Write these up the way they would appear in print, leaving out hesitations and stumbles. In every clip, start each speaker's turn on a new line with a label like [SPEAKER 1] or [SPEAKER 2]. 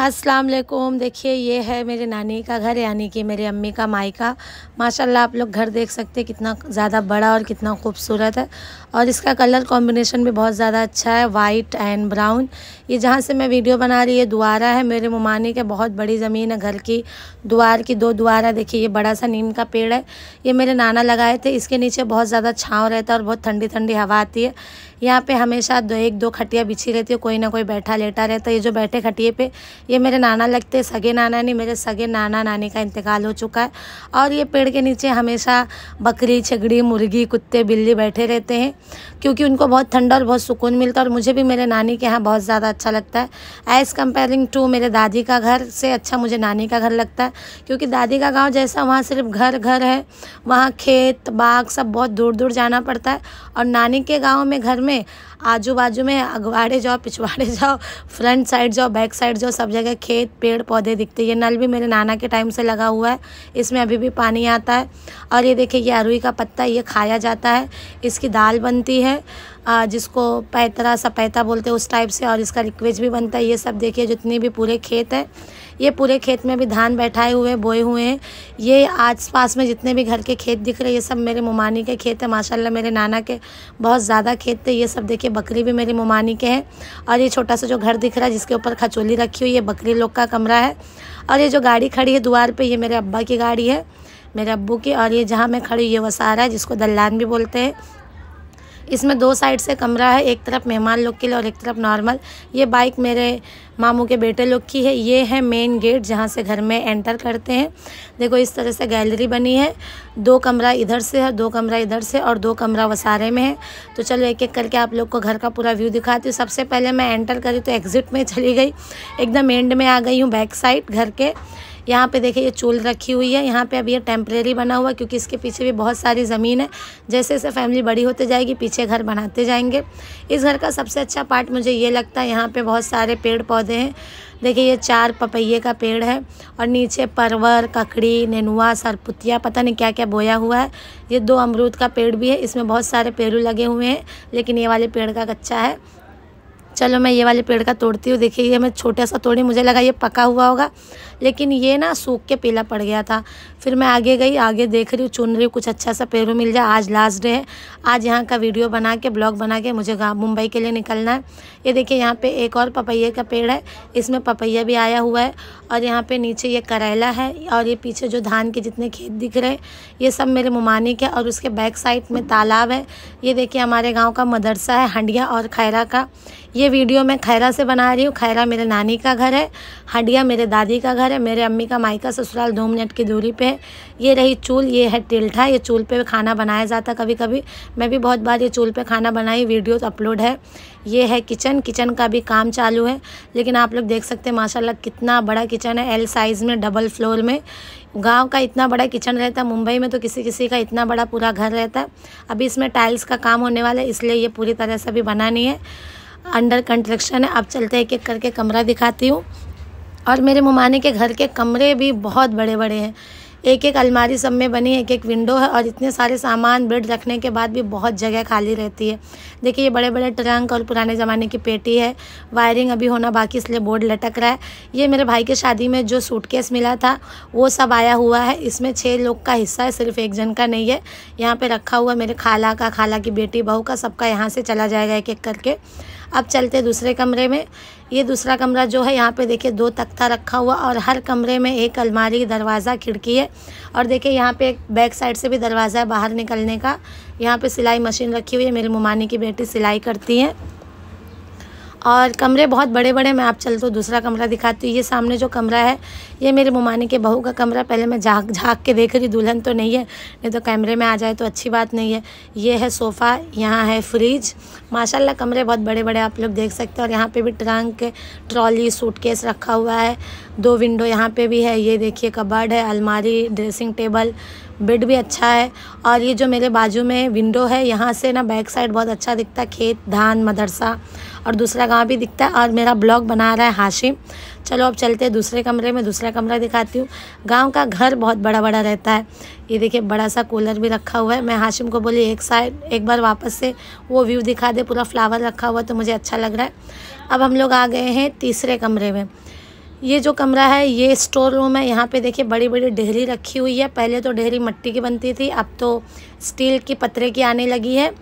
[SPEAKER 1] अस्सलाम वालेकुम। देखिए ये है मेरे नानी का घर यानी कि मेरी अम्मी का मायका। माशाल्लाह आप लोग घर देख सकते हैं कितना ज़्यादा बड़ा और कितना खूबसूरत है और इसका कलर कॉम्बिनेशन भी बहुत ज़्यादा अच्छा है, वाइट एंड ब्राउन। ये जहाँ से मैं वीडियो बना रही है दुआरा है मेरे मुमानी के, बहुत बड़ी ज़मीन है घर की, द्वार की 2 द्वारा। देखिए ये बड़ा सा नीम का पेड़ है, ये मेरे नाना लगाए थे। इसके नीचे बहुत ज़्यादा छाँव रहता है और बहुत ठंडी ठंडी हवा आती है। यहाँ पे हमेशा 1-2 खटिया बिछी रहती है, कोई ना कोई बैठा लेटा रहता है। ये जो बैठे खटिए पे ये मेरे नाना लगते हैं, सगे नाना नहीं, मेरे सगे नाना नानी का इंतकाल हो चुका है। और ये पेड़ के नीचे हमेशा बकरी, छगड़ी, मुर्गी, कुत्ते, बिल्ली बैठे रहते हैं क्योंकि उनको बहुत ठंडा और बहुत सुकून मिलता है। और मुझे भी मेरे नानी के यहाँ बहुत ज़्यादा अच्छा लगता है। एज़ कम्पेयरिंग टू मेरे दादी का घर से अच्छा मुझे नानी का घर लगता है क्योंकि दादी का गाँव जैसा वहाँ सिर्फ घर है, वहाँ खेत बाग सब बहुत दूर दूर जाना पड़ता है। और नानी के गाँव में घर में आजू बाजू में अगवाड़े जाओ, पिछवाड़े जाओ, फ्रंट साइड जाओ, बैक साइड जाओ, सब जगह खेत पेड़ पौधे दिखते हैं। ये नल भी मेरे नाना के टाइम से लगा हुआ है, इसमें अभी भी पानी आता है। और ये देखिए ये अरुई का पत्ता, ये खाया जाता है, इसकी दाल बनती है जिसको पैतरा सपैता बोलते हैं उस टाइप से, और इसका लिक्विड भी बनता है। ये सब देखिए जितने भी पूरे खेत है, ये पूरे खेत में भी धान बैठाए हुए बोए हुए हैं। ये आस पास में जितने भी घर के खेत दिख रहे हैं ये सब मेरे मुमानी के खेत है। माशाल्लाह मेरे नाना के बहुत ज़्यादा खेत थे। ये सब देखिए बकरी भी मेरी मुमानी के हैं। और ये छोटा सा जो घर दिख रहा है जिसके ऊपर खचोली रखी हुई है, बकरी लोग का कमरा है। और ये जो गाड़ी खड़ी है द्वार पे, ये मेरे अब्बा की गाड़ी है, मेरे अब्बू की। और ये जहाँ मैं खड़ी ये वसारा है जिसको दल्लान भी बोलते हैं। इसमें 2 साइड से कमरा है, एक तरफ मेहमान लोग के लिए और एक तरफ नॉर्मल। ये बाइक मेरे मामू के बेटे लोग की है। ये है मेन गेट जहाँ से घर में एंटर करते हैं। देखो इस तरह से गैलरी बनी है, 2 कमरा इधर से है, 2 कमरा इधर से और 2 कमरा वसारे में है। तो चलो एक एक करके आप लोग को घर का पूरा व्यू दिखाती हूँ। सबसे पहले मैं एंटर करी तो एग्जिट में चली गई, एकदम एंड में आ गई हूँ बैक साइड घर के। यहाँ पे देखिए ये चूल रखी हुई है। यहाँ पे अभी ये टेम्परेरी बना हुआ है क्योंकि इसके पीछे भी बहुत सारी ज़मीन है। जैसे जैसे फैमिली बड़ी होते जाएगी पीछे घर बनाते जाएंगे। इस घर का सबसे अच्छा पार्ट मुझे ये लगता है, यहाँ पे बहुत सारे पेड़ पौधे हैं। देखिए ये 4 पपैये का पेड़ है और नीचे परवर, ककड़ी, नेनुआ, सरपुतिया, पता नहीं क्या क्या बोया हुआ है। ये 2 अमरूद का पेड़ भी है, इसमें बहुत सारे पेरू लगे हुए हैं लेकिन ये वाले पेड़ का कच्चा है। चलो मैं ये वाले पेड़ का तोड़ती हूँ। देखिए ये मैं छोटा सा तोड़ी, मुझे लगा ये पका हुआ होगा लेकिन ये ना सूख के पीला पड़ गया था। फिर मैं आगे गई, आगे देख रही हूँ, चुन रही हूँ कुछ अच्छा सा पेरू मिल जाए। आज लास्ट डे है, आज यहाँ का वीडियो बना के ब्लॉग बना के मुझे मुंबई के लिए निकलना है। ये देखिए यहाँ पे एक और पपैये का पेड़ है, इसमें पपैया भी आया हुआ है। और यहाँ पे नीचे ये करेला है और ये पीछे जो धान के जितने खेत दिख रहे हैं ये सब मेरे मुमानी के। और उसके बैक साइड में तालाब है। ये देखिए हमारे गाँव का मदरसा है हंडिया और खैरा का। ये वीडियो मैं खैरा से बना रही हूँ। खैरा मेरे नानी का घर है, हंडिया मेरे दादी का घर है। मेरे अम्मी का मायका ससुराल 2 मिनट की दूरी पे है। ये रही चूल, ये है टिल्ठा, ये चूल पे खाना बनाया जाता कभी कभी। मैं भी बहुत बार ये चूल पे खाना बनाई, वीडियो तो अपलोड है। ये है किचन, किचन का भी काम चालू है लेकिन आप लोग देख सकते हैं माशाल्लाह कितना बड़ा किचन है, L साइज़ में, डबल फ्लोर में। गांव का इतना बड़ा किचन रहता है, मुंबई में तो किसी किसी का इतना बड़ा पूरा घर रहता है। अभी इसमें टाइल्स का काम होने वाला है इसलिए ये पूरी तरह से भी बना नहीं है, अंडर कंस्ट्रक्शन है। अब चलते हैं एक एक करके कमरा दिखाती हूँ। और मेरे मुमानी के घर के कमरे भी बहुत बड़े बड़े हैं, एक एक अलमारी सब में बनी है, एक एक विंडो है। और इतने सारे सामान बेड रखने के बाद भी बहुत जगह खाली रहती है। देखिए ये बड़े बड़े ट्रंक और पुराने ज़माने की पेटी है। वायरिंग अभी होना बाकी इसलिए बोर्ड लटक रहा है। ये मेरे भाई के शादी में जो सूटकेस मिला था वो सब आया हुआ है। इसमें 6 लोग का हिस्सा है, सिर्फ एक जन का नहीं है। यहाँ पे रखा हुआ मेरे खाला का, खाला की बेटी, बहू का, सबका यहाँ से चला जाएगा एक एक करके। अब चलते दूसरे कमरे में। ये दूसरा कमरा जो है यहाँ पे देखिए 2 तख्ता रखा हुआ और हर कमरे में एक अलमारी, दरवाज़ा, खिड़की है। और देखिए यहाँ पे एक बैक साइड से भी दरवाज़ा है बाहर निकलने का। यहाँ पे सिलाई मशीन रखी हुई है, मेरी मुमानी की बेटी सिलाई करती है। और कमरे बहुत बड़े बड़े। मैं आप चलते हो दूसरा कमरा दिखाती हूँ। ये सामने जो कमरा है ये मेरे मुमानी के बहू का कमरा। पहले मैं झाँक के देख रही, दुल्हन तो नहीं है, नहीं तो कैमरे में आ जाए तो अच्छी बात नहीं है। ये है सोफ़ा, यहाँ है फ्रिज। माशाल्लाह कमरे बहुत बड़े बड़े आप लोग देख सकते हैं। और यहाँ पे भी ट्रंक, ट्रॉली, सूटकेस रखा हुआ है। 2 विंडो यहाँ पे भी है। ये देखिए कबर्ड है, अलमारी, ड्रेसिंग टेबल, बेड भी अच्छा है। और ये जो मेरे बाजू में विंडो है यहाँ से ना बैक साइड बहुत अच्छा दिखता है, खेत, धान, मदरसा और दूसरा गांव भी दिखता है। और मेरा ब्लॉग बना रहा है हाशिम। चलो अब चलते हैं दूसरे कमरे में, दूसरा कमरा दिखाती हूँ। गांव का घर बहुत बड़ा बड़ा रहता है। ये देखिए बड़ा सा कूलर भी रखा हुआ है। मैं हाशिम को बोली एक साइड एक बार वापस से वो व्यू दिखा दे, पूरा फ्लावर रखा हुआ तो मुझे अच्छा लग रहा है। अब हम लोग आ गए हैं तीसरे कमरे में। ये जो कमरा है ये स्टोर रूम है। यहाँ पे देखिए बड़ी बड़ी ढेरी रखी हुई है। पहले तो ढेरी मिट्टी की बनती थी, अब तो स्टील की पत्रे की आने लगी है।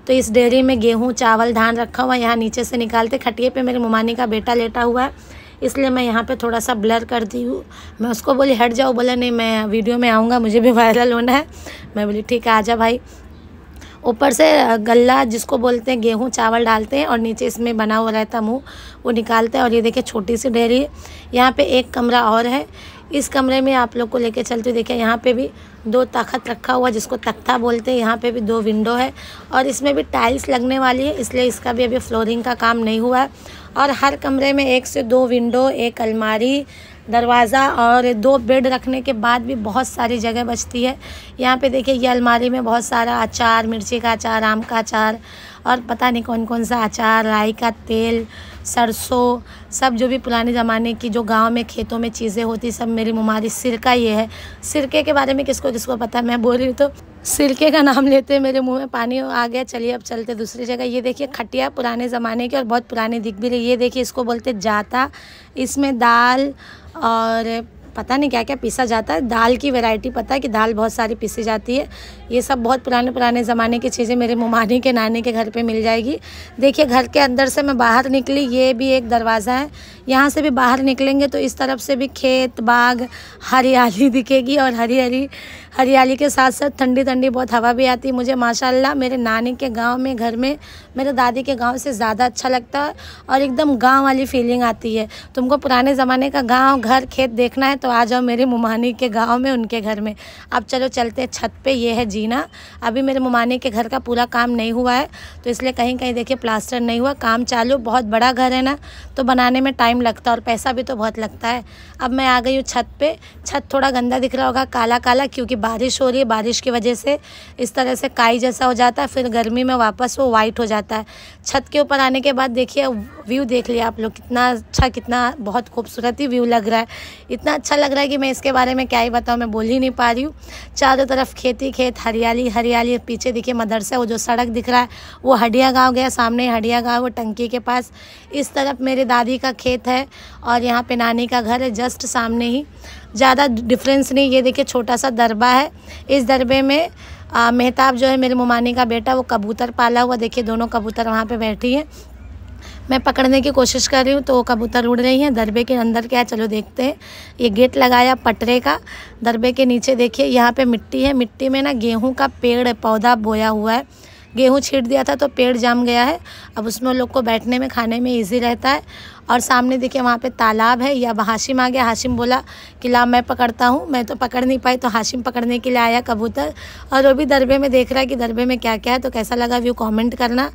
[SPEAKER 1] तो इस ढेरी में गेहूँ चावल धान रखा हुआ है। यहाँ नीचे से निकालते। खटिए पे मेरे मुमानी का बेटा लेटा हुआ है, इसलिए मैं यहाँ पे थोड़ा सा ब्लर कर दी हूँ। मैं उसको बोली हट जाओ, बोला नहीं मैं वीडियो में आऊँगा, मुझे भी वायरल होना है। मैं बोली ठीक है आजा भाई। ऊपर से गल्ला जिसको बोलते हैं गेहूँ चावल डालते हैं और नीचे इसमें बना हुआ रहता मुँह, वो निकालते हैं। और ये देखिए छोटी सी डेयरी है। यहाँ पे एक कमरा और है, इस कमरे में आप लोग को लेके चलती हूँ। देखिए यहाँ पे भी 2 तख्त रखा हुआ जिसको तख्ता बोलते हैं। यहाँ पे भी 2 विंडो है और इसमें भी टाइल्स लगने वाली है, इसलिए इसका भी अभी फ्लोरिंग का काम नहीं हुआ है। और हर कमरे में 1 से 2 विंडो, 1 अलमारी, दरवाज़ा और 2 बेड रखने के बाद भी बहुत सारी जगह बचती है। यहाँ पे देखिए ये अलमारी में बहुत सारा अचार, मिर्ची का अचार, आम का अचार और पता नहीं कौन कौन सा अचार, राई का तेल, सरसों, सब जो भी पुराने ज़माने की जो गांव में खेतों में चीज़ें होती सब मेरी मुमारी। सिरका ये है, सिरके के बारे में किसको किसको पता है, मैं बोल रही हूँ तो सिरके का नाम लेते मेरे मुंह में पानी आ गया। चलिए अब चलते दूसरी जगह। ये देखिए खटिया पुराने ज़माने की और बहुत पुरानी दिख भी रही है। ये देखिए इसको बोलते जाता, इसमें दाल और पता नहीं क्या क्या पीसा जाता है। दाल की वैरायटी पता है कि दाल बहुत सारी पीसी जाती है। ये सब बहुत पुराने ज़माने की चीज़ें मेरे मुमानी के नानी के घर पे मिल जाएगी। देखिए घर के अंदर से मैं बाहर निकली, ये भी एक दरवाज़ा है। यहाँ से भी बाहर निकलेंगे तो इस तरफ से भी खेत बाग हरियाली दिखेगी और हरियाली के साथ साथ ठंडी ठंडी बहुत हवा भी आती है। मुझे माशाल्लाह मेरे नानी के गांव में, घर में मेरे दादी के गांव से ज़्यादा अच्छा लगता है और एकदम गांव वाली फीलिंग आती है। तुमको पुराने ज़माने का गांव घर खेत देखना है तो आ जाओ मेरे मुमानी के गांव में, उनके घर में। अब चलो चलते छत पे। ये है जीना। अभी मेरे मुमानी के घर का पूरा काम नहीं हुआ है तो इसलिए कहीं कहीं देखिए प्लास्टर नहीं हुआ, काम चालू। बहुत बड़ा घर है ना तो बनाने में टाइम लगता है और पैसा भी तो बहुत लगता है। अब मैं आ गई हूँ छत पे। छत थोड़ा गंदा दिख रहा होगा, काला काला, क्योंकि बारिश हो रही है। बारिश की वजह से इस तरह से काई जैसा हो जाता है, फिर गर्मी में वापस वो वाइट हो जाता है। छत के ऊपर आने के बाद देखिए व्यू देख लिया आप लोग, कितना अच्छा, कितना बहुत खूबसूरत ही व्यू लग रहा है। इतना अच्छा लग रहा है कि मैं इसके बारे में क्या ही बताऊँ, मैं बोल ही नहीं पा रही हूँ। चारों तरफ खेती खेत, हरियाली हरियाली। पीछे देखिए मदरसा, वो जो सड़क दिख रहा है वो हडिया गाँव गया, सामने हडिया गाँव, वो टंकी के पास। इस तरफ मेरे दादी का खेत है और यहाँ पे नानी का घर है जस्ट सामने ही, ज़्यादा डिफरेंस नहीं। ये देखिए छोटा सा दरबा है, इस दरबे में मेहताब जो है मेरे मुमानी का बेटा, वो कबूतर पाला हुआ। देखिए दोनों कबूतर वहाँ पे बैठी हैं, मैं पकड़ने की कोशिश कर रही हूँ तो वो कबूतर उड़ रही हैं। दरबे के अंदर क्या है चलो देखते हैं। ये गेट लगाया पटरे का। दरबे के नीचे देखिए यहाँ पे मिट्टी है, मिट्टी में ना गेहूँ का पेड़ पौधा बोया हुआ है। गेहूँ छींट दिया था तो पेड़ जम गया है, अब उसमें लोग को बैठने में खाने में इजी रहता है। और सामने देखिए वहाँ पे तालाब है। या हाशिम आ गया, हाशिम बोला कि ला मैं पकड़ता हूँ, मैं तो पकड़ नहीं पाई तो हाशिम पकड़ने के लिए आया कबूतर। और वो भी दरबे में देख रहा है कि दरबे में क्या क्या है। तो कैसा लगा व्यू कमेंट करना।